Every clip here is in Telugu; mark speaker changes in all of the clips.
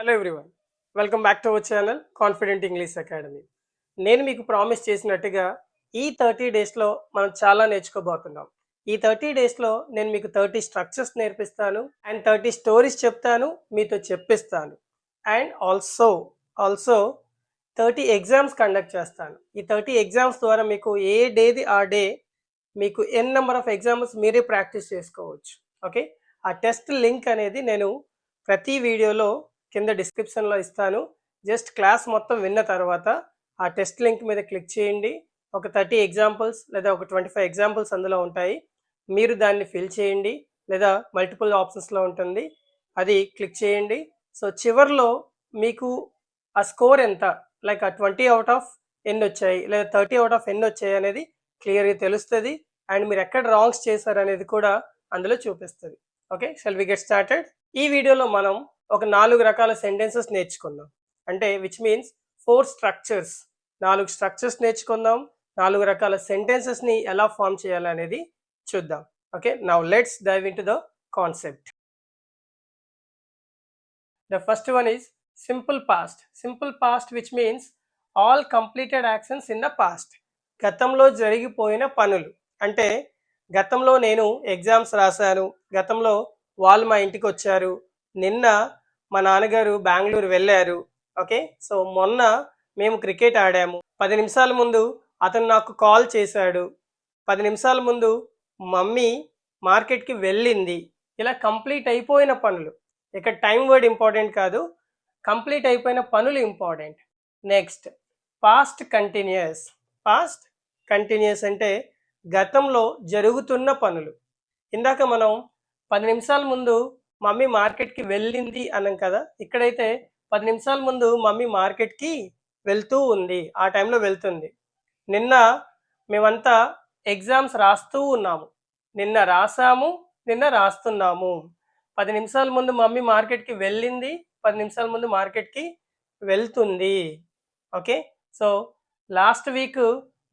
Speaker 1: Hello everyone, welcome back to our channel confident English academy. నేను మీకు ప్రామిస్ చేసినట్టుగా ఈ 30 డేస్లో మనం చాలా నేర్చుకోబోతున్నాం. ఈ 30 డేస్లో నేను మీకు 30 స్ట్రక్చర్స్ నేర్పిస్తాను అండ్ 30 స్టోరీస్ చెప్తాను, మీతో చెప్పిస్తాను. అండ్ ఆల్సో 30 ఎగ్జామ్స్ కండక్ట్ చేస్తాను. ఈ 30 ఎగ్జామ్స్ ద్వారా మీకు ఏ డేది ఆ డే మీకు ఎన్ నెంబర్ ఆఫ్ ఎగ్జామ్స్ మీరే ప్రాక్టీస్ చేసుకోవచ్చు. ఓకే, ఆ టెస్ట్ లింక్ అనేది నేను ప్రతి వీడియోలో కింద డిస్క్రిప్షన్లో ఇస్తాను. జస్ట్ క్లాస్ మొత్తం విన్న తర్వాత ఆ టెస్ట్ లింక్ మీద క్లిక్ చేయండి. ఒక 30 ఎగ్జాంపుల్స్ లేదా ఒక 25 ఎగ్జాంపుల్స్ అందులో ఉంటాయి. మీరు దాన్ని ఫిల్ చేయండి లేదా మల్టిపుల్ ఆప్షన్స్లో ఉంటుంది, అది క్లిక్ చేయండి. సో చివర్లో మీకు ఆ స్కోర్ ఎంత, లైక్ ఆ 20 అవుట్ ఆఫ్ ఎన్ని వచ్చాయి లేదా 30 అవుట్ ఆఫ్ ఎన్ని వచ్చాయి అనేది క్లియర్గా తెలుస్తుంది. అండ్ మీరు ఎక్కడ రాంగ్స్ చేశారు అనేది కూడా అందులో చూపిస్తుంది. Okay, shall we get started. ఈ వీడియోలో మనం ఒక 4 రకాల సెంటెన్సెస్ నేర్చుకుందాం. అంటే విచ్ మీన్స్ 4 స్ట్రక్చర్స్, 4 స్ట్రక్చర్స్ నేర్చుకుందాం. 4 రకాల సెంటెన్సెస్ని ఎలా ఫామ్ చేయాలనేది చూద్దాం. Okay, now let's dive into the concept. The first one is simple past. Simple past, which means all completed actions in the past. గతంలో జరిగిపోయిన పనులు. అంటే గతంలో నేను ఎగ్జామ్స్ రాశాను, గతంలో వాళ్ళు మా ఇంటికి వచ్చారు, నిన్న మా నాన్నగారు బెంగళూరు వెళ్ళారు. ఓకే, సో మొన్న మేము క్రికెట్ ఆడాము, 10 నిమిషాల ముందు అతను నాకు కాల్ చేశాడు, 10 నిమిషాల ముందు మమ్మీ మార్కెట్కి వెళ్ళింది. ఇలా కంప్లీట్ అయిపోయిన పనులు. ఇక్కడ టైం వర్డ్ ఇంపార్టెంట్ కాదు, కంప్లీట్ అయిపోయిన పనులు important. Next past continuous. Past continuous అంటే గతంలో జరుగుతున్న పనులు. ఇందాక మనం 10 నిమిషాల ముందు మమ్మీ మార్కెట్కి వెళ్ళింది అన్నాం కదా, ఇక్కడైతే 10 నిమిషాల ముందు మమ్మీ మార్కెట్కి వెళ్తూ ఉంది, ఆ టైంలో వెళ్తుంది. నిన్న మేమంతా ఎగ్జామ్స్ రాస్తూ ఉన్నాము, నిన్న రాసాము, నిన్న రాస్తున్నాము. 10 నిమిషాల ముందు మమ్మీ మార్కెట్కి వెళ్ళింది, 10 నిమిషాల ముందు మార్కెట్కి వెళ్తుంది. ఓకే, సో లాస్ట్ వీక్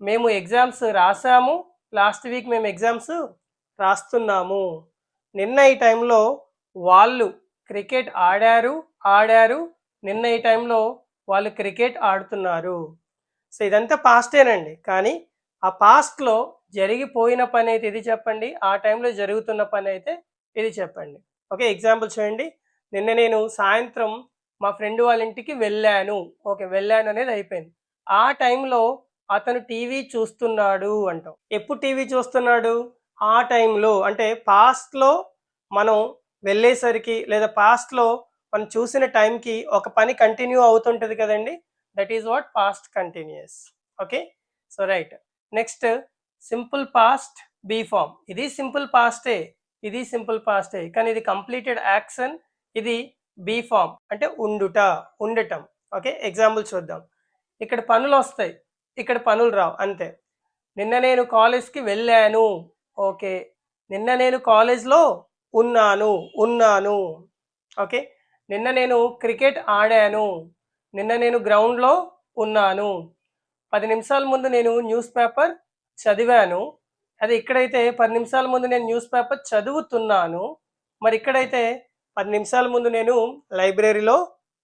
Speaker 1: మేము ఎగ్జామ్స్ రాసాము, లాస్ట్ వీక్ మేము ఎగ్జామ్స్ రాస్తున్నాము. నిన్న ఈ టైంలో వాళ్ళు క్రికెట్ ఆడారు, నిన్న ఈ టైంలో వాళ్ళు క్రికెట్ ఆడుతున్నారు. సో ఇదంతా పాస్టేనండి, కానీ ఆ పాస్ట్లో జరిగిపోయిన పని అయితే ఇది చెప్పండి, ఆ టైంలో జరుగుతున్న పని అయితే ఇది చెప్పండి. ఓకే, ఎగ్జాంపుల్ చూడండి. నిన్న నేను సాయంత్రం మా ఫ్రెండ్ వాళ్ళ ఇంటికి వెళ్ళాను. ఓకే, వెళ్ళాను అనేది అయిపోయింది. ఆ టైంలో అతను టీవీ చూస్తున్నాడు అంటాం. ఎప్పుడు టీవీ చూస్తున్నాడు? ఆ టైంలో. అంటే పాస్ట్లో మనం వెళ్ళేసరికి లేదా పాస్ట్లో మనం చూసిన టైంకి ఒక పని కంటిన్యూ అవుతుంటుంది కదండి, that is what past continuous. Okay, so right. Next simple past be form. ఇది సింపుల్ పాస్టే, ఇది సింపుల్ పాస్టే, కానీ ఇది కంప్లీటెడ్ యాక్షన్, ఇది బీ ఫామ్ అంటే ఉండటం. ఓకే, ఎగ్జాంపుల్ చూద్దాం. ఇక్కడ పనులు వస్తాయి, ఇక్కడ పనులు రావు, అంతే. నిన్న నేను కాలేజ్కి వెళ్ళాను. ఓకే, నిన్న నేను కాలేజ్లో ఉన్నాను. ఓకే, నిన్న నేను క్రికెట్ ఆడాను, నిన్న నేను గ్రౌండ్లో ఉన్నాను. 10 నిమిషాల ముందు నేను న్యూస్ పేపర్ చదివాను. అది ఇక్కడైతే 10 నిమిషాల ముందు నేను న్యూస్ పేపర్ చదువుతున్నాను. మరి ఇక్కడైతే 10 నిమిషాల ముందు నేను లైబ్రరీలో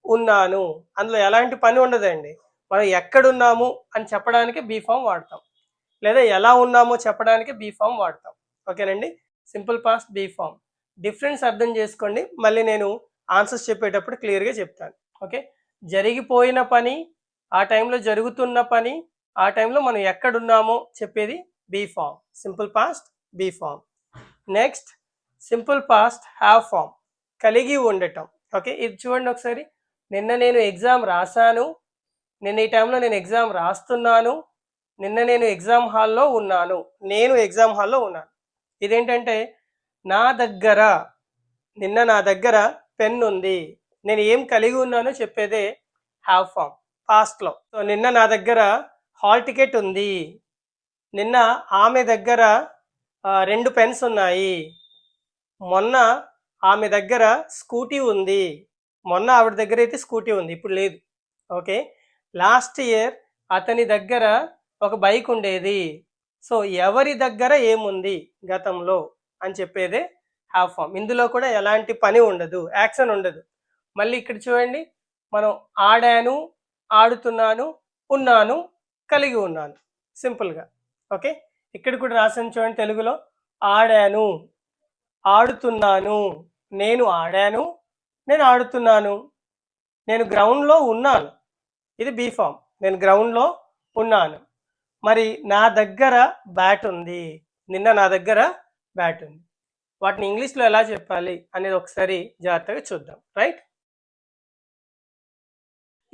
Speaker 1: ఉన్నాను. అందులో ఎలాంటి పని ఉండదండి. మనం ఎక్కడున్నాము అని చెప్పడానికి బీ ఫామ్ వాడతాం, లేదా ఎలా ఉన్నామో చెప్పడానికి బీ ఫామ్ వాడతాం. ఓకేనండి, simple past be form. Difference అర్థం చేసుకోండి, మళ్ళీ నేను ఆన్సర్స్ చెప్పేటప్పుడు క్లియర్గా చెప్తాను. ఓకే, జరిగిపోయిన పని, ఆ టైంలో జరుగుతున్న పని, ఆ టైంలో మనం ఎక్కడున్నామో చెప్పేది be form, simple past be form. Next simple past have form, కలిగి ఉండటం. ఓకే, ఇది చూడండి ఒకసారి. నిన్న నేను ఎగ్జామ్ రాశాను, నిన్న ఈ టైంలో నేను ఎగ్జామ్ రాస్తున్నాను, నిన్న నేను ఎగ్జామ్ హాల్లో ఉన్నాను, నేను ఎగ్జామ్ హాల్లో ఉన్నాను. ఇదేంటంటే నిన్న నా దగ్గర పెన్ ఉంది, నేను ఏం కలిగి ఉన్నానో చెప్పేదే హ్యావ్ ఫామ్ పాస్ట్లో. సో నిన్న నా దగ్గర హాల్ టికెట్ ఉంది, నిన్న ఆమె దగ్గర 2 పెన్స్ ఉన్నాయి, మొన్న ఆమె దగ్గర స్కూటీ ఉంది, మొన్న ఆవిడ దగ్గర అయితే స్కూటీ ఉంది, ఇప్పుడు లేదు. ఓకే, లాస్ట్ ఇయర్ అతని దగ్గర ఒక బైక్ ఉండేది. సో ఎవరి దగ్గర ఏముంది గతంలో అని చెప్పేదే హ్యావ్ ఫామ్. ఇందులో కూడా ఎలాంటి పని ఉండదు, యాక్షన్ ఉండదు. మళ్ళీ ఇక్కడ చూడండి, మనం ఆడాను, ఆడుతున్నాను, ఉన్నాను, కలిగి ఉన్నాను సింపుల్గా. ఓకే, ఇక్కడ కూడా రాసిన చూడండి తెలుగులో. ఆడాను, ఆడుతున్నాను, నేను ఆడాను, నేను ఆడుతున్నాను, నేను గ్రౌండ్లో ఉన్నాను. ఇది బీ ఫామ్. నేను గ్రౌండ్లో ఉన్నాను. మరి నా దగ్గర బ్యాట్ ఉంది. నిన్న నా దగ్గర బ్యాట్ ఉంది. వాటిని ఇంగ్లీష్లో ఎలా చెప్పాలి అనేది ఒకసారి జాగ్రత్తగా చూద్దాం. రైట్,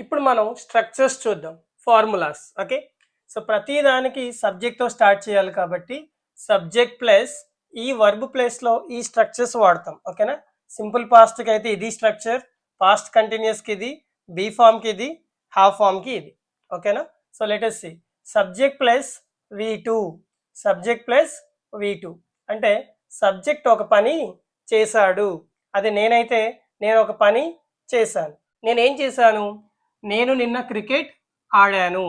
Speaker 1: ఇప్పుడు మనం స్ట్రక్చర్స్ చూద్దాం, ఫార్ములాస్. ఓకే, సో ప్రతి దానికి సబ్జెక్ట్తో స్టార్ట్ చేయాలి కాబట్టి సబ్జెక్ట్ ప్లస్ ఈ వర్బ్ ప్లేస్లో ఈ స్ట్రక్చర్స్ వాడతాం. ఓకేనా, సింపుల్ పాస్ట్కి అయితే ఇది స్ట్రక్చర్, పాస్ట్ కంటిన్యూస్కి ఇది, బీ ఫామ్కి ఇది, హాఫ్ ఫామ్కి ఇది. ఓకేనా, so let us see. Subject plus V2, subject plus V2 అంటే సబ్జెక్ట్ ఒక పని చేశాడు. అది నేనైతే నేను ఒక పని చేశాను. నేనేం చేశాను? నేను నిన్న క్రికెట్ ఆడాను.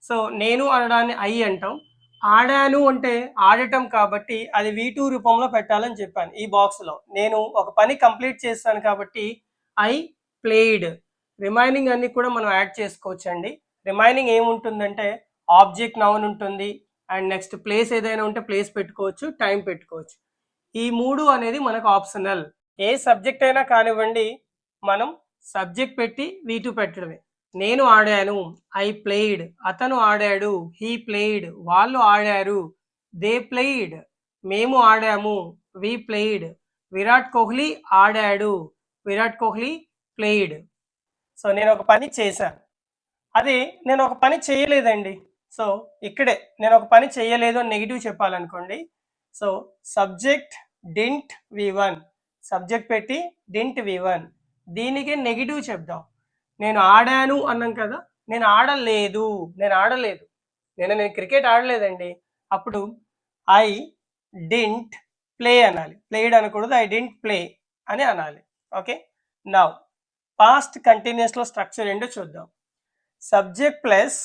Speaker 1: సో నేను అనడాన్ని ఐ అంటాం. ఆడాను అంటే ఆడటం కాబట్టి అది V2 రూపంలో పెట్టాలని చెప్పాను. ఈ బాక్స్లో నేను ఒక పని కంప్లీట్ చేస్తాను కాబట్టి ఐ ప్లేడ్. రిమైనింగ్ అన్ని కూడా మనం యాడ్ చేసుకోవచ్చు అండి. రిమైనింగ్ ఏముంటుందంటే ఆబ్జెక్ట్ నౌన్ ఉంటుంది, అండ్ నెక్స్ట్ ప్లేస్ ఏదైనా ఉంటే ప్లేస్ పెట్టుకోవచ్చు, టైం పెట్టుకోవచ్చు. ఈ మూడు అనేది మనకు ఆప్షనల్. ఏ సబ్జెక్ట్ అయినా కానివ్వండి, మనం సబ్జెక్ట్ పెట్టి V2 పెట్టడమే. నేను ఆడాను, ఐ ప్లేడ్. అతను ఆడాడు, హీ ప్లేడ్. వాళ్ళు ఆడారు, దే ప్లేడ్. మేము ఆడాము, వి ప్లేడ్. విరాట్ కోహ్లీ ఆడాడు, విరాట్ కోహ్లీ ప్లేడ్. సో నేను ఒక పని చేశాను. అది నేను ఒక పని చేయలేదండి. సో ఇక్కడే నేను ఒక పని చేయలేదు అని నెగిటివ్ చెప్పాలనుకోండి. So subject didn't V1, subject పెట్టి డింట్ V1, దీనికి నెగిటివ్ చెప్దాం. నేను ఆడాను అన్నాం కదా, నేను ఆడలేదు, నేను క్రికెట్ ఆడలేదండి. అప్పుడు ఐ డింట్ ప్లే అనాలి. ప్లేడ్ అనకూడదు, ఐ డింట్ ప్లే అని అనాలి. ఓకే, నౌ పాస్ట్ కంటిన్యూస్లో స్ట్రక్చర్ ఏంటో చూద్దాం. సబ్జెక్ట్ ప్లస్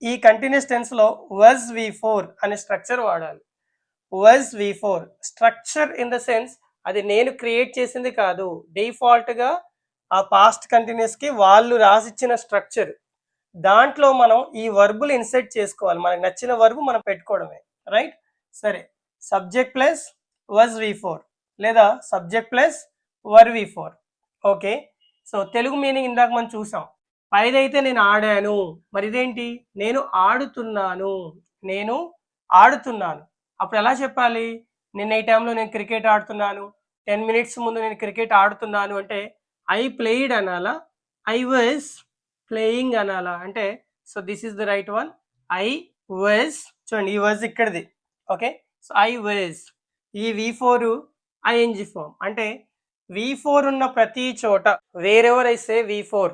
Speaker 1: ఈ కంటిన్యూస్ టెన్స్లో was V4 అనే స్ట్రక్చర్ వాడాలి. was V4 structure in the sense అది నేను క్రియేట్ చేసింది కాదు, డిఫాల్ట్గా ఆ పాస్ట్ కంటిన్యూస్కి వాళ్ళు రాసిచ్చిన స్ట్రక్చర్. దాంట్లో మనం ఈ వర్బులు ఇన్సర్ట్ చేసుకోవాలి, మనకు నచ్చిన వర్బు మనం పెట్టుకోవడమే. రైట్, సరే, సబ్జెక్ట్ ప్లస్ was V4 లేదా subject plus were V4. Okay, so Telugu meaning ఇందాక మనం చూసాం. పైదైతే నేను ఆడాను, మరి ఇదేంటి? నేను ఆడుతున్నాను, నేను ఆడుతున్నాను. అప్పుడు ఎలా చెప్పాలి? నిన్న ఈ టైంలో నేను క్రికెట్ ఆడుతున్నాను, 10 minutes ముందు నేను క్రికెట్ ఆడుతున్నాను అంటే ఐ ప్లేయిడ్ అనాలా, ఐ వాజ్ ప్లేయింగ్ అనాలా? అంటే so this is the right one. I was, చూడండి ఈ వాజ్ ఇక్కడిది. Okay, so I was. ఈ V4 ING ఫామ్ అంటే V4 ఉన్న ప్రతి చోట, wherever I say V4,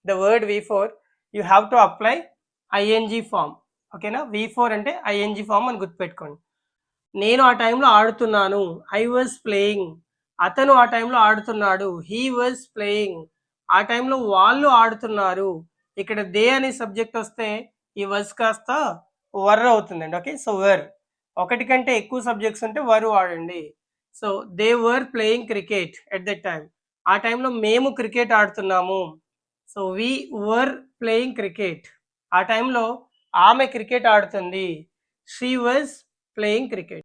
Speaker 1: the word V4, you have to apply ING form. ఓకేనా, V4 అంటే ING ఫామ్ అని గుర్తుపెట్టుకోండి. నేను ఆ టైంలో ఆడుతున్నాను, ఐ వాజ్ ప్లేయింగ్. అతను ఆ టైంలో ఆడుతున్నాడు, హీ వాజ్ ప్లేయింగ్. ఆ టైంలో వాళ్ళు ఆడుతున్నారు. ఇక్కడ దే అనే సబ్జెక్ట్ వస్తే ఈ వాజ్ కాస్త వర్ అవుతుందండి. Okay, so were. ఒకటి కంటే ఎక్కువ సబ్జెక్ట్స్ ఉంటే వర్ వాడండి. So they were playing cricket at that time. ఆ టైంలో మేము క్రికెట్ ఆడుతున్నాము. So we were playing cricket. ఆ టైంలో ఆమె క్రికెట్ ఆడుతుంది, she was playing cricket.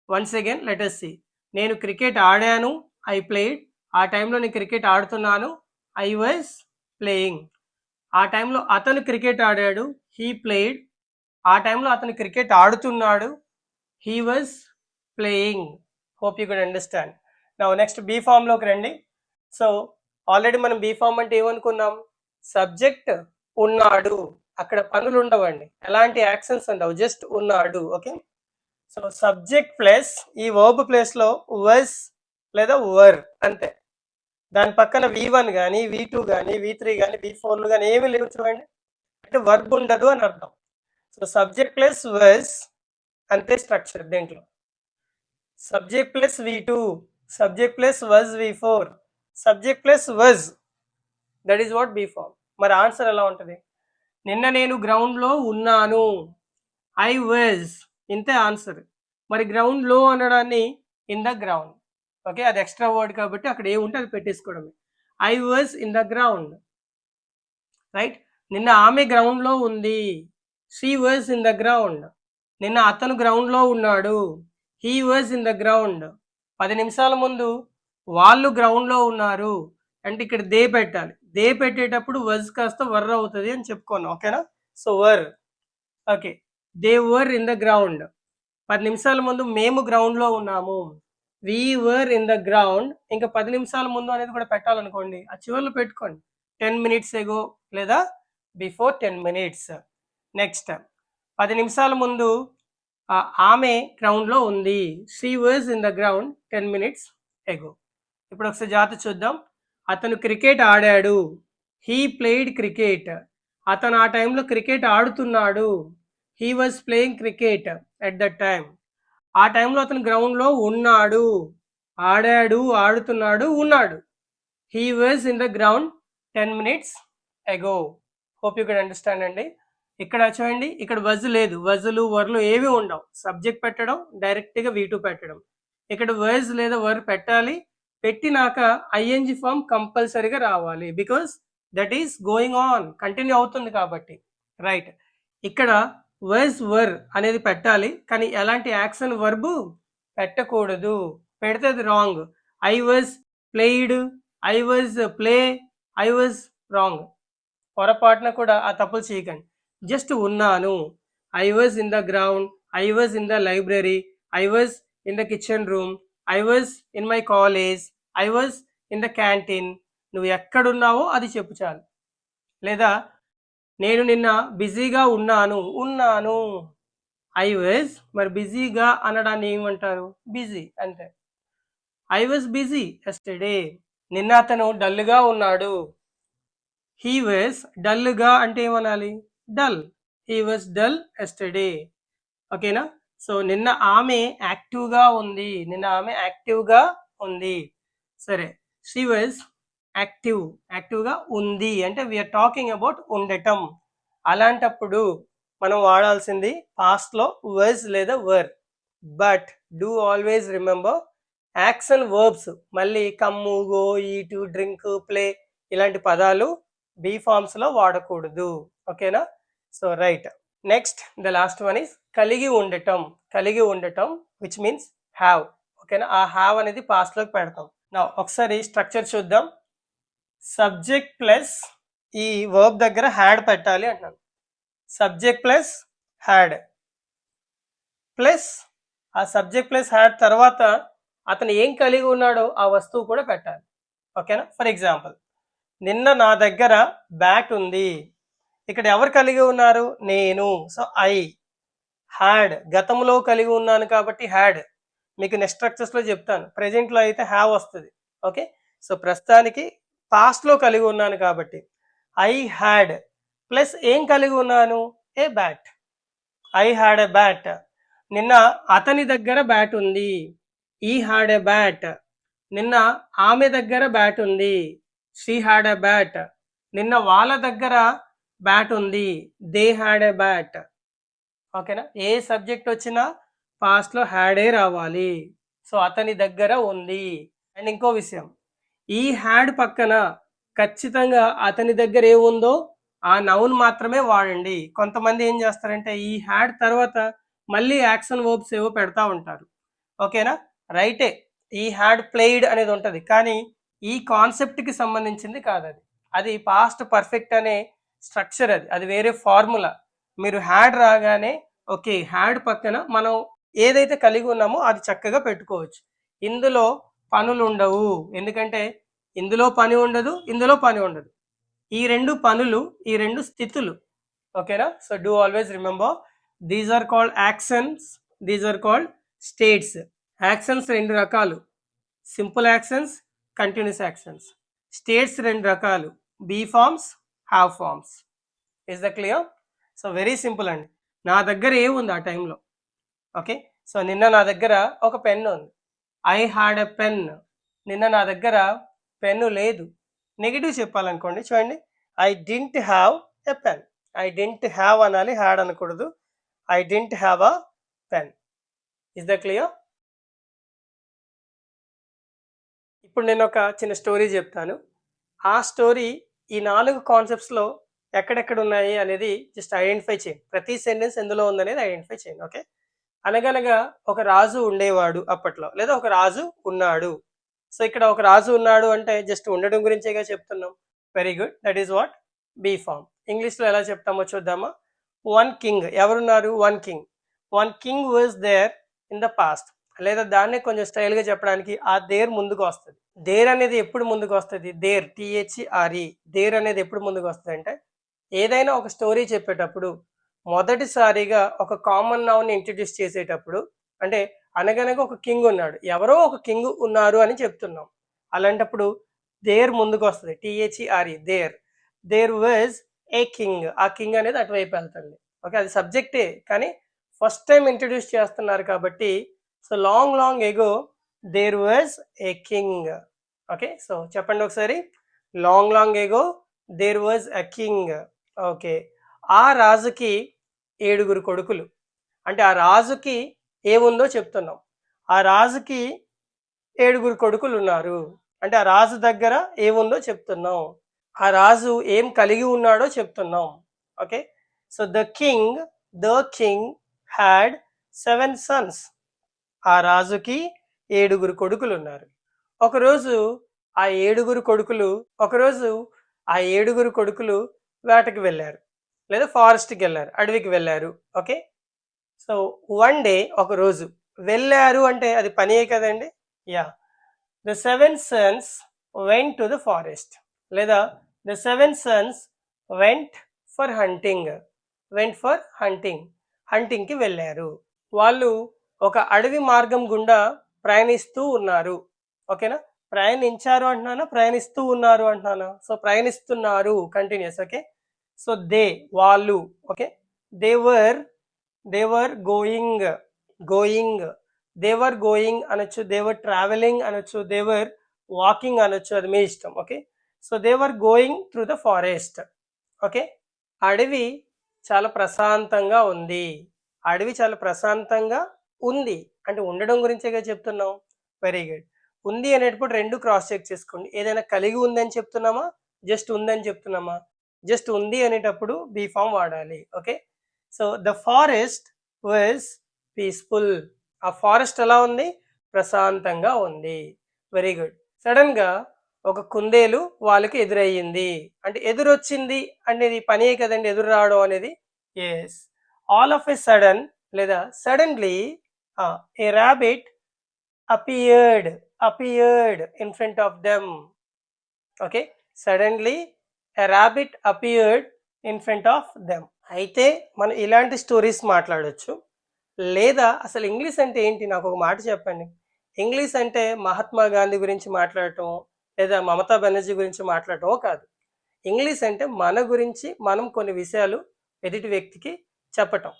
Speaker 1: Once again let us see. నేను క్రికెట్ ఆడాను, ఐ ప్లేడ్. ఆ టైంలో నేను క్రికెట్ ఆడుతున్నాను, ఐ వాజ్ ప్లేయింగ్. ఆ టైంలో అతను క్రికెట్ ఆడాడు, హీ ప్లేడ్. ఆ టైంలో అతను క్రికెట్ ఆడుతున్నాడు, he was playing. Hope you could understand. నా నెక్స్ట్ బీ ఫామ్లోకి రండి. సో ఆల్రెడీ మనం బీ ఫామ్ అంటే ఏమనుకున్నాం? సబ్జెక్ట్ ఉన్నాడు, అక్కడ పనులు ఉండవండి, ఎలాంటి యాక్షన్స్ ఉండవు, జస్ట్ ఉన్నాడు. ఓకే, సో సబ్జెక్ట్ ప్లస్ ఈ వర్బ్ ప్లేస్లో was లేదా వర్ అంతే. దాని పక్కన V1 కానీ V2 కానీ V3 కానీ V4 కానీ ఏమీ లేవు చూడండి, అంటే వర్బ్ ఉండదు అని అర్థం. సో సబ్జెక్ట్ ప్లస్ was అంతే స్ట్రక్చర్. దీంట్లో subject plus V2, subject plus was V4, subject plus was, that is what be form. మరి ఆన్సర్ ఎలా ఉంటుంది? నిన్న నేను గ్రౌండ్లో ఉన్నాను, ఐ వాజ్, ఇంతే ఆన్సర్. మరి గ్రౌండ్లో అనడాన్ని ఇన్ ద గ్రౌండ్. ఓకే, అది ఎక్స్ట్రా వర్డ్ కాబట్టి అక్కడ ఏముంటే అది పెట్టేసుకోవడమే. I was in the ground. Right. నిన్న ఆమె గ్రౌండ్లో ఉంది, she was in the ground. నిన్న అతను గ్రౌండ్లో ఉన్నాడు, he was in the ground. 10 నిమిషాల ముందు వాళ్ళు గ్రౌండ్లో ఉన్నారు అంటే ఇక్కడ దే పెట్టాలి. దే పెట్టేటప్పుడు వజ్ కాస్త వర్ అవుతుంది అని చెప్పుకోను. ఓకేనా? So were. Okay, they were in the ground. 10 నిమిషాల ముందు మేము గ్రౌండ్లో ఉన్నాము, వి వర్ ఇన్ ద గ్రౌండ్. ఇంకా 10 నిమిషాల ముందు అనేది కూడా పెట్టాలనుకోండి, ఆ చివరిలో పెట్టుకోండి, 10 minutes ago లేదా బిఫోర్ 10 minutes. నెక్స్ట్ 10 నిమిషాల ముందు ఆమె గ్రౌండ్లో ఉంది, she was in the ground 10 minutes ago. ఇప్పుడు ఒకసారి జాగ్రత్త చూద్దాం. అతను క్రికెట్ ఆడాడు, హీ ప్లేడ్ క్రికెట్. అతను ఆ టైంలో క్రికెట్ ఆడుతున్నాడు, he was playing cricket at that time. ఆ టైంలో అతను గ్రౌండ్లో ఉన్నాడు, ఆడాడు, ఆడుతున్నాడు, ఉన్నాడు. He was in the ground 10 minutes ago. Hope you can understand అండి. ఇక్కడ చూడండి, ఇక్కడ వజ్ లేదు, వజులు వర్లు ఏవి ఉండవు. సబ్జెక్ట్ పెట్టడం, డైరెక్ట్గా V2 పెట్టడం. ఇక్కడ వజ్ లేదా వర్ పెట్టాలి, పెట్టినాక ఐఎన్జి ఫామ్ కంపల్సరీగా రావాలి, because that is going on, continue అవుతుంది కాబట్టి. రైట్. ఇక్కడ వజ్ వర్ అనేది పెట్టాలి, కానీ ఎలాంటి యాక్షన్ వర్బు పెట్టకూడదు, పెడితే అది wrong. I was played, I was play, I was wrong. పొరపాటున కూడా ఆ తప్పులు చేయకండి. జస్ట్ ఉన్నాను, I was in the ground, I was in the library, I was in the kitchen room, I was in my college, I was in the canteen. నువ్వు ఎక్కడున్నావో అది చెప్పు చాలు. లేదా నేను నిన్న బిజీగా ఉన్నాను, ఉన్నాను, ఐ వాజ్. మరి బిజీగా అనడాన్ని ఏమంటారు? బిజీ అంతే. I was busy yesterday. నిన్న అతను డల్గా ఉన్నాడు, హీ వాజ్ డల్గా అంటే ఏమనాలి? Dull. He was dull yesterday. ఓకేనా? సో నిన్న ఆమె యాక్టివ్గా ఉంది, నిన్న ఆమె యాక్టివ్గా ఉంది. సరే, షీ వాజ్ యాక్టివ్, యాక్టివ్గా ఉంది అంటే వీఆర్ టాకింగ్ అబౌట్ ఉండటం. అలాంటప్పుడు మనం వాడాల్సింది పాస్ట్లో వాజ్ లేదా were. But do always remember, action verbs మళ్ళీ కమ్ము, గో, ఈటు, డ్రింక్, ప్లే ఇలాంటి పదాలు బీ ఫార్మ్స్లో వాడకూడదు. ఓకేనా? So right. Next the last one is కలిగి ఉండటం. కలిగి ఉండటం విచ్ మీన్స్ హ్యావ్. ఓకేనా? ఆ హ్యావ్ అనేది పాస్ట్లోకి పెడతాం. నా ఒకసారి స్ట్రక్చర్ చూద్దాం. సబ్జెక్ట్ ప్లస్ ఈ వర్బ్ దగ్గర హ్యాడ్ పెట్టాలి అంటున్నాను. సబ్జెక్ట్ ప్లస్ హ్యాడ్ ప్లస్ ఆ సబ్జెక్ట్ ప్లస్ హ్యాడ్ తర్వాత అతను ఏం కలిగి ఉన్నాడో ఆ వస్తువు కూడా పెట్టాలి. ఓకేనా? ఫర్ ఎగ్జాంపుల్, నిన్న నా దగ్గర బ్యాట్ ఉంది. ఇక్కడ ఎవరు కలిగి ఉన్నారు? నేను. So I had. గతంలో కలిగి ఉన్నాను కాబట్టి హ్యాడ్. మీకు నెక్స్ట్ స్ట్రక్చర్స్లో చెప్తాను. ప్రెజెంట్లో అయితే హ్యావ్ వస్తుంది. ఓకే, సో ప్రస్తుతానికి పాస్ట్లో కలిగి ఉన్నాను కాబట్టి ఐ హ్యాడ్ ప్లస్ ఏం కలిగి ఉన్నాను? A bat. I had a bat. నిన్న అతని దగ్గర బ్యాట్ ఉంది, ఈ హ్యాడ్ ఎ బ్యాట్. నిన్న ఆమె దగ్గర బ్యాట్ ఉంది, షీ హ్యాడ్ ఎ బ్యాట్. నిన్న వాళ్ళ దగ్గర బ్యాట్ ఉంది, దే హ్యాడ్ ఎ బ్యాట్. ఓకేనా? ఏ సబ్జెక్ట్ వచ్చినా పాస్ట్లో హ్యాడే రావాలి. సో అతని దగ్గర ఉంది. అండ్ ఇంకో విషయం, ఈ హ్యాడ్ పక్కన ఖచ్చితంగా అతని దగ్గర ఏముందో ఆ నౌన్ మాత్రమే వాడండి. కొంతమంది ఏం చేస్తారంటే ఈ హ్యాడ్ తర్వాత మళ్ళీ యాక్షన్ వర్బ్స్ ఏవో పెడతా ఉంటారు. ఓకేనా? రైటే, ఈ హ్యాడ్ ప్లేయిడ్ అనేది ఉంటుంది, కానీ ఈ కాన్సెప్ట్కి సంబంధించింది కాదు అది. అది పాస్ట్ పర్ఫెక్ట్ అనే స్ట్రక్చర్, అది వేరే ఫార్ములా. మీరు హ్యాడ్ రాగానే ఓకే, హ్యాడ్ పక్కన మనం ఏదైతే కలిగి ఉన్నామో అది చక్కగా పెట్టుకోవచ్చు. ఇందులో పనులు ఉండవు, ఎందుకంటే ఇందులో పని ఉండదు, ఇందులో పని ఉండదు. ఈ రెండు పనులు, ఈ రెండు స్థితులు. ఓకేనా? So do always remember, these are called actions, these are called states. Actions రెండు రకాలు, simple actions, continuous actions. States రెండు రకాలు, be forms, have forms. Is the clear? So very simple అండి. నా దగ్గర ఏముంది ఆ టైంలో? ఓకే, సో నిన్న నా దగ్గర ఒక పెన్ ఉంది, ఐ హ్యాడ్ ఎ పెన్. నిన్న నా దగ్గర పెన్ను లేదు. నెగిటివ్ చెప్పాలనుకోండి, చూడండి, I didn't have a pen. I didn't have అనాలి, హ్యాడ్ అనకూడదు. I didn't have a pen. Is the clear? ఇప్పుడు నేను ఒక చిన్న స్టోరీ చెప్తాను. ఆ స్టోరీ ఈ 4 కాన్సెప్ట్స్లో ఎక్కడెక్కడ ఉన్నాయి అనేది జస్ట్ ఐడెంటిఫై చేయండి. ప్రతి సెంటెన్స్ ఎందులో ఉందనేది ఐడెంటిఫై చేయండి. ఓకే. అనగనగా ఒక రాజు ఉండేవాడు అప్పట్లో, లేదా ఒక రాజు ఉన్నాడు. సో ఇక్కడ ఒక రాజు ఉన్నాడు అంటే జస్ట్ ఉండడం గురించేగా చెప్తున్నాం. Very good, that is what be form. ఇంగ్లీష్లో ఎలా చెప్తామో చూద్దామా. వన్ కింగ్, ఎవరున్నారు? One king was there in the past. లేదా దాన్నే కొంచెం స్టైల్గా చెప్పడానికి ఆ దేర్ ముందుకు వస్తుంది. దేర్ అనేది ఎప్పుడు ముందుకు వస్తుంది? దేర్, THRE, దేర్ అనేది ఎప్పుడు ముందుకు వస్తుంది అంటే ఏదైనా ఒక స్టోరీ చెప్పేటప్పుడు మొదటిసారిగా ఒక కామన్ నౌన్ ఇంట్రడ్యూస్ చేసేటప్పుడు, అంటే అనగనగా ఒక కింగ్ ఉన్నాడు, ఎవరో ఒక కింగ్ ఉన్నారు అని చెప్తున్నాం. అలాంటప్పుడు దేర్ ముందుకు వస్తుంది, THRE, there was a king. ఆ కింగ్ అనేది అటువైపు వెళ్తుంది. ఓకే, అది సబ్జెక్టే కానీ ఫస్ట్ టైం ఇంట్రడ్యూస్ చేస్తున్నారు కాబట్టి, so long ago there was a king. Okay, so చెప్పండి ఒకసారి. Long ago there was a king. Okay, ఆ రాజుకి 7 కొడుకులు. అంటే ఆ రాజుకి ఏముందో చెప్తున్నాం. ఆ రాజుకి 7 కొడుకులు ఉన్నారు అంటే ఆ రాజు దగ్గర ఏముందో చెప్తున్నాం. ఆ రాజు ఏం కలిగి ఉన్నాడో చెప్తున్నాం. Okay, so the king had 7 Sons. ఆ రాజుకి 7 కొడుకులు ఉన్నారు. ఒకరోజు ఆ 7 కొడుకులు వేటకి వెళ్ళారు, లేదా ఫారెస్ట్కి వెళ్ళారు, అడవికి వెళ్ళారు. ఓకే, సో వన్ డే, ఒక రోజు వెళ్ళారు అంటే అది పనియే కదండి. Yeah, the 7 Sons went to the forest, లేదా ద 7 సన్స్ వెంట్ ఫర్ హంటింగ్కి వెళ్ళారు. వాళ్ళు ఒక అడవి మార్గం గుండా ప్రయాణిస్తూ ఉన్నారు. ఓకేనా, ప్రయాణించారు అంటున్నానా, ప్రయాణిస్తూ ఉన్నారు అంటున్నానా? సో ప్రయాణిస్తున్నారు, కంటిన్యూస్. ఓకే, సో వాళ్ళు. ఓకే, దే వర్ గోయింగ్ అనొచ్చు, దే వర్ ట్రావెలింగ్ అనొచ్చు, దే వర్ వాకింగ్ అనొచ్చు, అది మీ ఇష్టం. Okay, so they were going through the forest. Okay, అడవి చాలా ప్రశాంతంగా ఉంది. అంటే ఉండడం గురించేగా చెప్తున్నాం. Very good. ఉంది అనేటప్పుడు 2 క్రాస్ చెక్ చేసుకోండి. ఏదైనా కలిగి ఉందని చెప్తున్నామా, జస్ట్ ఉందని చెప్తున్నామా? జస్ట్ ఉంది అనేటప్పుడు బీ ఫామ్ వాడాలి. Okay, so the forest was peaceful. ఆ ఫారెస్ట్ ఎలా ఉంది? ప్రశాంతంగా ఉంది. Very good. సడన్ గా ఒక కుందేలు వాళ్ళకి ఎదురయ్యింది. అంటే ఎదురొచ్చింది అనేది పనే కదండి, ఎదురు రావడం అనేది. Yes, all of a sudden లేదా suddenly a rabbit appeared in front of them. Okay, suddenly a rabbit appeared in front of them. అయితే మనం ఇలాంటి స్టోరీస్ మాట్లాడొచ్చు. లేదా అసలు ఇంగ్లీష్ అంటే ఏంటి? నాకు ఒక మాట చెప్పండి. ఇంగ్లీష్ అంటే మహాత్మా గాంధీ గురించి మాట్లాడటం, లేదా మమతా బెనర్జీ గురించి మాట్లాడటం కాదు. ఇంగ్లీష్ అంటే మన గురించి మనం కొన్ని విషయాలు ఎదుటి వ్యక్తికి చెప్పటం.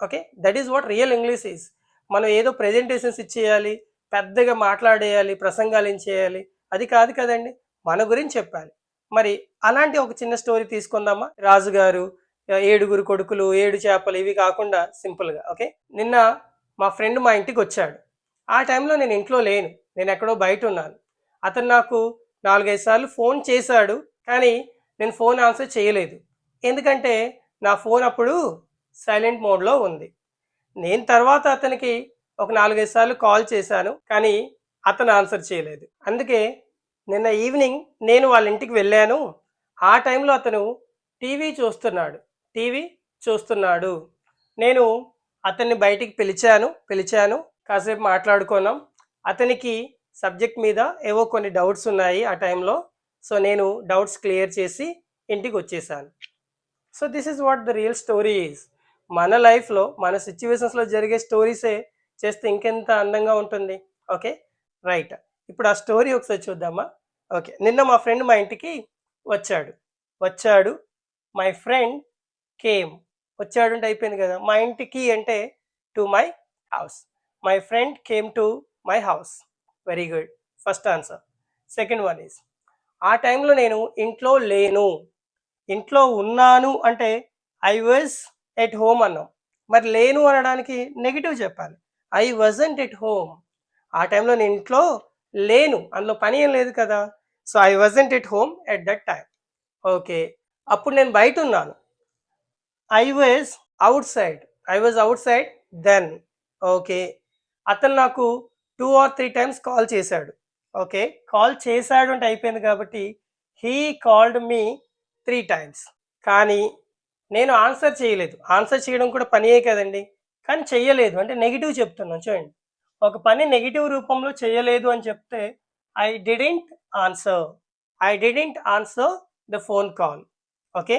Speaker 1: Okay, that is what real English is. మనం ఏదో ప్రెజెంటేషన్స్ ఇచ్చేయాలి, పెద్దగా మాట్లాడేయాలి, ప్రసంగాలు చేయాలి, అది కాదు కదండి. మన గురించి చెప్పాలి. మరి అలాంటి ఒక చిన్న స్టోరీ తీసుకుందామా. రాజుగారు, 7 కొడుకులు, 7 చేపలు, ఇవి కాకుండా సింపుల్గా. ఓకే, నిన్న మా ఫ్రెండ్ మా ఇంటికి వచ్చాడు. ఆ టైంలో నేను ఇంట్లో లేను, నేను ఎక్కడో బయట ఉన్నాను. అతను నాకు 4-5 సార్లు ఫోన్ చేశాడు, కానీ నేను ఫోన్ ఆన్సర్ చేయలేదు. ఎందుకంటే నా ఫోన్ అప్పుడు సైలెంట్ మోడ్లో ఉంది. నేను తర్వాత అతనికి ఒక 4-5 సార్లు కాల్ చేశాను, కానీ అతను ఆన్సర్ చేయలేదు. అందుకే నిన్న ఈవినింగ్ నేను వాళ్ళ ఇంటికి వెళ్ళాను. ఆ టైంలో అతను టీవీ చూస్తున్నాడు. నేను అతన్ని బయటికి పిలిచాను, కాసేపు మాట్లాడుకున్నాం. అతనికి సబ్జెక్ట్ మీద ఏవో కొన్ని డౌట్స్ ఉన్నాయి ఆ టైంలో. సో నేను డౌట్స్ క్లియర్ చేసి ఇంటికి వచ్చేసాను. So this is what the real story is. మన లైఫ్లో, మన సిచ్యువేషన్స్లో జరిగే స్టోరీసే చేస్తే ఇంకెంత అందంగా ఉంటుంది. Okay, right. ఇప్పుడు ఆ స్టోరీ ఒకసారి చూద్దామా. ఓకే, నిన్న మా ఫ్రెండ్ మా ఇంటికి వచ్చాడు. My friend came. వచ్చాడు అంటే అయిపోయింది కదా. మా ఇంటికి అంటే to my house. My friend came to my house. Very good, first answer. Second one is, ఆ టైంలో నేను ఇంట్లో లేను. ఇంట్లో ఉన్నాను అంటే ఐ వాజ్ ఎట్ హోమ్ అన్నాం. మరి లేను అనడానికి నెగిటివ్ చెప్పాలి. I wasn't at home. ఆ టైంలో నేను ఇంట్లో లేను, అందులో పని ఏం లేదు కదా. So I wasn't at home at that time. Okay, అప్పుడు నేను బయట ఉన్నాను. I was outside then. Okay, అతను నాకు 2 or 3 times కాల్ చేశాడు. ఓకే, కాల్ చేశాడు అంటే అయిపోయింది కాబట్టి హీ కాల్డ్ మీ 3 times. కానీ నేను ఆన్సర్ చేయలేదు. ఆన్సర్ చేయడం కూడా పనియే కదండి, కానీ చెయ్యలేదు అంటే నెగిటివ్ చెప్తున్నాను. చూడండి, ఒక పని నెగిటివ్ రూపంలో చేయలేదు అని చెప్తే I didn't answer. The phone call. Okay,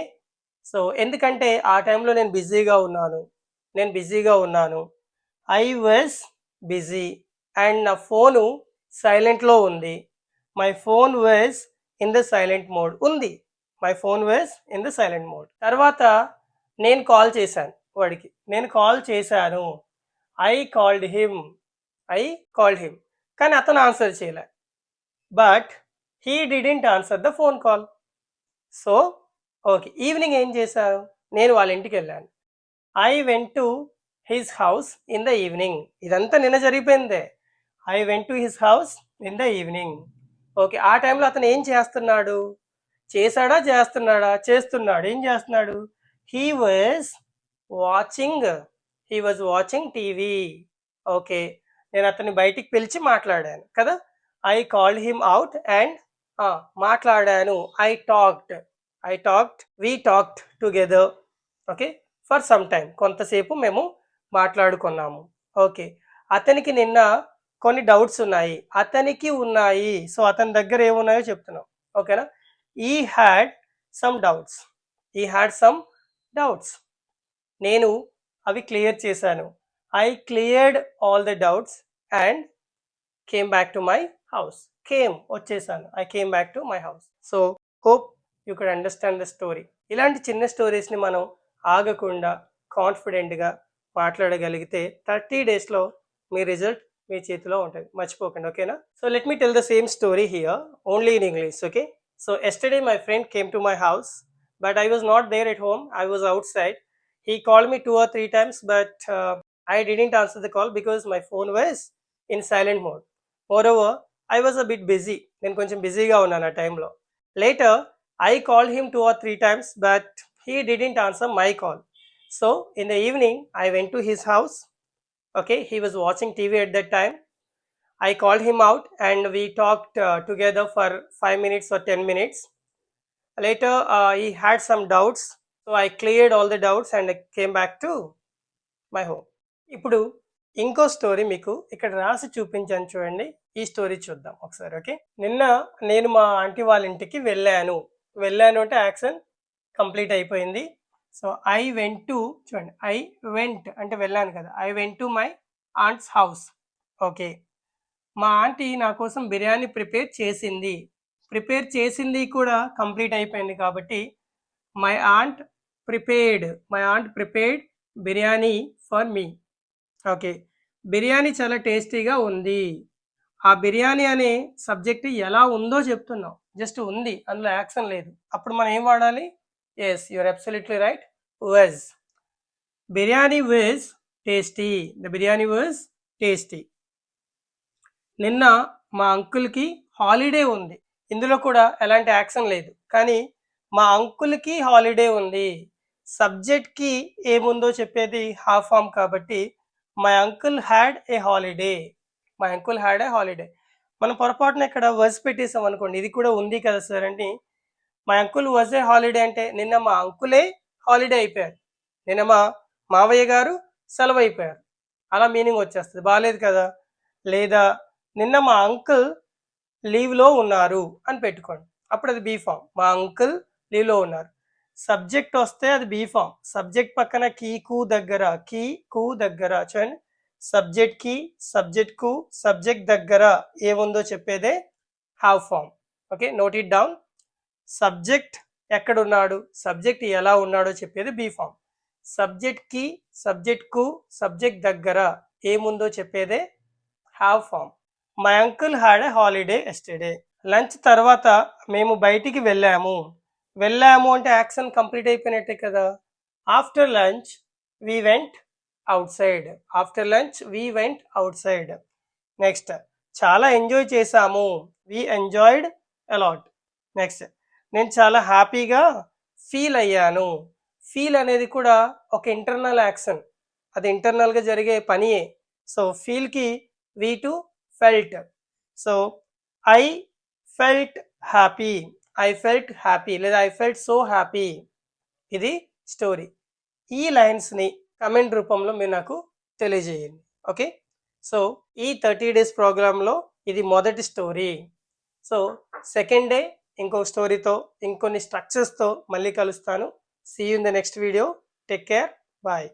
Speaker 1: so ఎందుకంటే ఆ టైంలో నేను బిజీగా ఉన్నాను. ఐ వాజ్ బిజీ అండ్ నా ఫోను సైలెంట్లో ఉంది. My phone was in the silent mode ఉంది. తర్వాత నేను కాల్ చేశాను. I called him. కానీ అతను ఆన్సర్ చేయలే. But he didn't answer the phone call. So okay, evening ఏం చేశాను? నేను వాళ్ళ ఇంటికి వెళ్ళాను. I went to his house in the evening. ఇదంతా నిన్న జరిగిపోయిందే. I went to his house in the evening. Okay, ఆ టైంలో అతను ఏం చేస్తున్నాడు? చేస్తున్నాడు. ఏం చేస్తున్నాడు? He was watching TV. Okay, నేను అతన్ని బయటికి పిలిచి మాట్లాడాను కదా. I called him out and మాట్లాడాను. We talked together. Okay, for some time, కొంతసేపు మేము మాట్లాడుకున్నాము. ఓకే, అతనికి నిన్న కొన్ని డౌట్స్ ఉన్నాయి. సో అతని దగ్గర ఏమున్నాయో చెప్తున్నాం. ఓకేనా? ఈ హ్యాడ్ సమ్ డౌట్స్. నేను అవి క్లియర్ చేశాను. I cleared all the doubts and came back to my house. వచ్చేసాను. I came back to my house. So hope you could understand the story. ఇలాంటి చిన్న స్టోరీస్ని మనం ఆగకుండా కాన్ఫిడెంట్గా మాట్లాడగలిగితే 30 daysలో మీ రిజల్ట్ మీ చేతిలో ఉంటుంది. మర్చిపోకండి. ఓకేనా? So let me tell the same story here, only in English. Okay, so yesterday my friend came to my house, but I was not there at home. I was outside. He called me 2 or 3 times, but I didn't answer the call because my phone was in silent mode. Moreover, I was a bit busy. నేను కొంచెం బిజీగా ఉన్నాను ఆ టైంలో. Later, I called him 2 or 3 times, but he didn't answer my call. So in the evening, I went to his house. Okay, he was watching TV at that time. I called him out and we talked together for 5 minutes or 10 minutes. Later, he had some doubts. So I cleared all the doubts and I came back to my home. ఇప్పుడు ఇంకో స్టోరీ మీకు ఇక్కడ రాసి చూపించాను, చూడండి. ఈ స్టోరీ చూద్దాం ఒకసారి. ఓకే, నిన్న నేను మా ఆంటీ వాళ్ళ ఇంటికి వెళ్ళాను అంటే యాక్షన్ కంప్లీట్ అయిపోయింది. సో ఐ వెంట్ టు, చూడండి, ఐ వెంట్ అంటే వెళ్ళాను కదా. I went to my aunt's house. Okay, మా ఆంటీ నా కోసం బిర్యానీ ప్రిపేర్ చేసింది కూడా కంప్లీట్ అయిపోయింది కాబట్టి my aunt prepared biryani for me. Okay, biryani చాలా టేస్టీగా ఉంది. ఆ బిర్యానీ అనే సబ్జెక్ట్ ఎలా ఉందో చెప్తున్నాం. జస్ట్ ఉంది, అందులో యాక్షన్ లేదు. అప్పుడు మనం ఏం వాడాలి? Yes, you're absolutely right, was. Biryani was tasty. నిన్న మా అంకుల్కి హాలిడే ఉంది. ఇందులో కూడా ఎలాంటి యాక్షన్ లేదు, కానీ మా అంకుల్కి హాలిడే ఉంది. సబ్జెక్ట్కి ఏముందో చెప్పేది హాఫ్ ఫామ్ కాబట్టి my uncle had a holiday. మనం పొరపాటున ఇక్కడ వాజ్ పెట్టేసాం అనుకోండి, ఇది కూడా ఉంది కదా సార్ అంటే my uncle was a holiday అంటే నిన్న మా అంకులే హాలిడే అయిపోయారు, నిన్న మా మావయ్య గారు సెలవు అయిపోయారు, అలా మీనింగ్ వచ్చేస్తుంది. బాగాలేదు కదా. లేదా నిన్న మా అంకుల్ లీవ్లో ఉన్నారు అని పెట్టుకోండి, అప్పుడు అది బీ ఫామ్. మా అంకుల్ లీవ్లో ఉన్నారు. సబ్జెక్ట్ వస్తే అది బీ ఫామ్. సబ్జెక్ట్ పక్కన కీ కు దగ్గర చూడండి. సబ్జెక్ట్ దగ్గర ఏముందో చెప్పేదే have form. Okay, note it down. Subject ఎక్కడున్నాడు, సబ్జెక్ట్ ఎలా ఉన్నాడో చెప్పేది బీ ఫామ్. సబ్జెక్ట్ దగ్గర ఏముందో చెప్పేదే have form. My uncle had a holiday yesterday. Lunch తర్వాత మేము బయటికి వెళ్ళాము అంటే యాక్షన్ కంప్లీట్ అయిపోయినట్టే కదా. After lunch we went outside. Next, చాలా ఎంజాయ్ చేసాము. We enjoyed a lot. నెక్స్ట్, నేను చాలా హ్యాపీగా ఫీల్ అయ్యాను. ఫీల్ అనేది కూడా ఒక ఇంటర్నల్ యాక్షన్, అది ఇంటర్నల్గా జరిగే పనియే. సో ఫీల్కి V2 ఫెల్ట్. So I felt happy, I felt happy లేదా ఐ ఫెల్ట్ సో హ్యాపీ. ఇది స్టోరీ. ఈ లైన్స్ని కమెంట్ రూపంలో మీరు నాకు తెలియజేయండి. ఓకే, సో ఈ 30 డేస్ ప్రోగ్రాంలో ఇది మొదటి స్టోరీ. సో సెకండ్ డే ఇంకో స్టోరీతో ఇంకొన్ని స్ట్రక్చర్స్తో మళ్ళీ కలుస్తాను. See you in the next video. Take care, bye.